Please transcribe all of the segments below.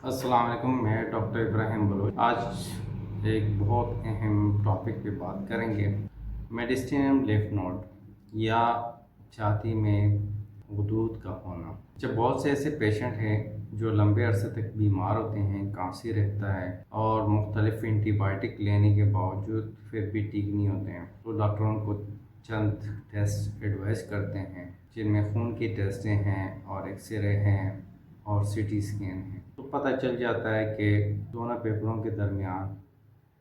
अस्सलाम वालेकुम। मैं डॉक्टर इब्राहिम बलोच। आज एक बहुत अहम टॉपिक पे बात करेंगे। मेडिस्टेनियम लिम्फ नोड या छाती में गुदूद का होना। जब बहुत से ऐसे पेशेंट हैं जो लंबे अरसे तक बीमार होते हैं, खांसी रहता है और मुख्तलिफ एंटीबायोटिक लेने के बावजूद फिर भी ठीक नहीं होते हैं, तो डॉक्टर उनको चंद टेस्ट एडवाइस करते हैं, जिनमें खून की टेस्टें हैं और एक्सरे हैं और सीटी स्कैन है। तो पता चल जाता है कि दोनों फेफड़ों के दरमियान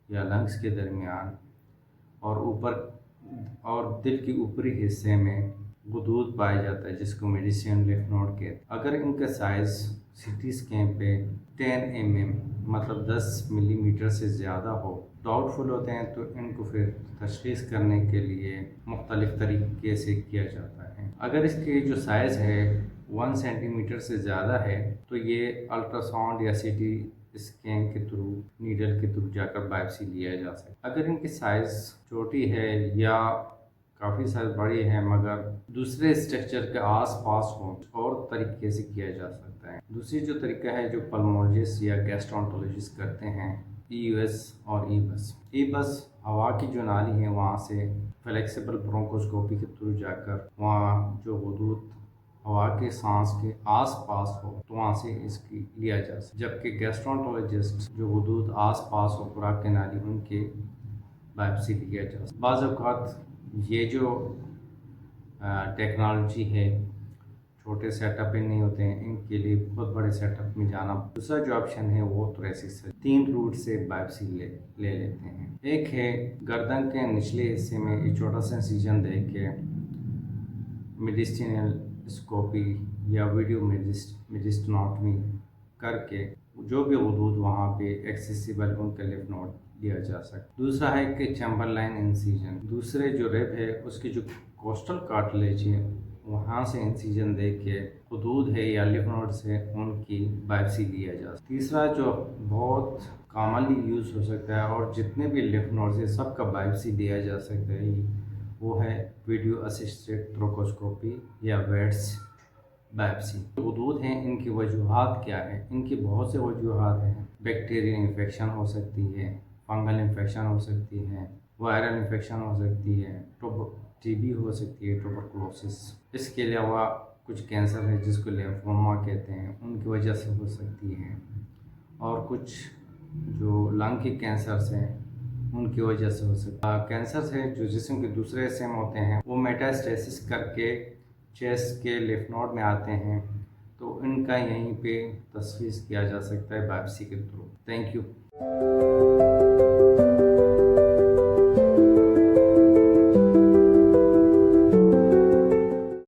या लंग्स के दरमियान और ऊपर और दिल के ऊपरी हिस्से में गुदूद पाया जाता है, जिसको मेडिसिन लिम्फ नोड कहते हैं। अगर इनका साइज़ सीटी स्कैन पे 10 मतलब 10 मिलीमीटर से ज़्यादा हो, डाउटफुल होते हैं, तो इनको फिर तशख़ीस करने के लिए मुख्तलिफ़ तरीके से किया जाता है। अगर इसके जो साइज़ है 1 सेंटीमीटर से ज़्यादा है, तो ये अल्ट्रासाउंड या सीटी स्कैन के थ्रू, नीडल के थ्रू जाकर बायोप्सी लिया जा सकता है। अगर इनकी साइज़ छोटी है या काफ़ी साइज़ बड़ी है मगर दूसरे स्ट्रक्चर के आस पास हो, और तरीके से किया जा सकता है। दूसरी जो तरीका है जो पल्मोलॉजिस्ट या गैस्ट्रोएंटरोलॉजिस्ट करते हैं, ईयूएस और ईबस। ईबस हवा की जो नाली है वहाँ से फ्लेक्सिबल ब्रोंकोस्कोपी के थ्रू जाकर वहाँ जो गुदूद हवा के सांस के आस पास हो, तो वहाँ से इसकी लिया जा सकता। जबकि गैस्ट्रोएंटरोलॉजिस्ट जो हुदूद आस पास हो खुराक के नाली, उनके बायोप्सी लिया जा सकता। बाज़ औक़ात ये जो टेक्नोलॉजी है छोटे सेटअप में नहीं होते हैं, इनके लिए बहुत बड़े सेटअप में जाना। दूसरा जो ऑप्शन है वो थोरेसिस है। 3 रूट से बायोप्सी ले लेते हैं। एक है गर्दन के निचले हिस्से में एक छोटा सा इंसिजन दे के मेडिस्टिनल स्कोपी या वीडियो मेडिस्टोनॉटमी करके जो भी हुदूद वहाँ पे एक्सेसिबल उनका लिम्फ नोड लिया जा सकता। दूसरा है कि चैम्बरलाइन इंसिजन। दूसरे जो रिब है उसकी जो कोस्टल कार्टिलेज है वहाँ से इंसिजन दे के हुदूद है या लिम्फ नोड से उनकी बायोप्सी लिया जा सकता। तीसरा जो बहुत कॉमनली यूज़ हो सकता है और जितने भी लिम्फ नोड्स है सबका बायोप्सी लिया जा सकता है, वो है वीडियो असिस्टेड थ्रोम्बोस्कोपी या वेट्स बायोप्सी। हुदूद हैं, इनकी वजूहात क्या है? इनकी बहुत से वजूहात हैं। बैक्टीरियल इन्फेक्शन हो सकती है, फंगल इन्फेक्शन हो सकती है, वायरल इन्फेक्शन हो सकती है, टीबी हो सकती है, ट्यूबरकुलोसिस। इसके अलावा कुछ कैंसर है जिसको लिम्फोमा कहते हैं, उनकी वजह से हो सकती है। और कुछ जो लंग के कैंसर्स हैं उनकी वजह से हो सकता है। कैंसर्स है जो जिस्म के दूसरे हिस्से में होते हैं, वो मेटास्टेसिस करके चेस्ट के लिम्फ नोड में आते हैं, तो इनका यहीं पे तशख़ीस किया जा सकता है बायोप्सी के थ्रू। Thank you.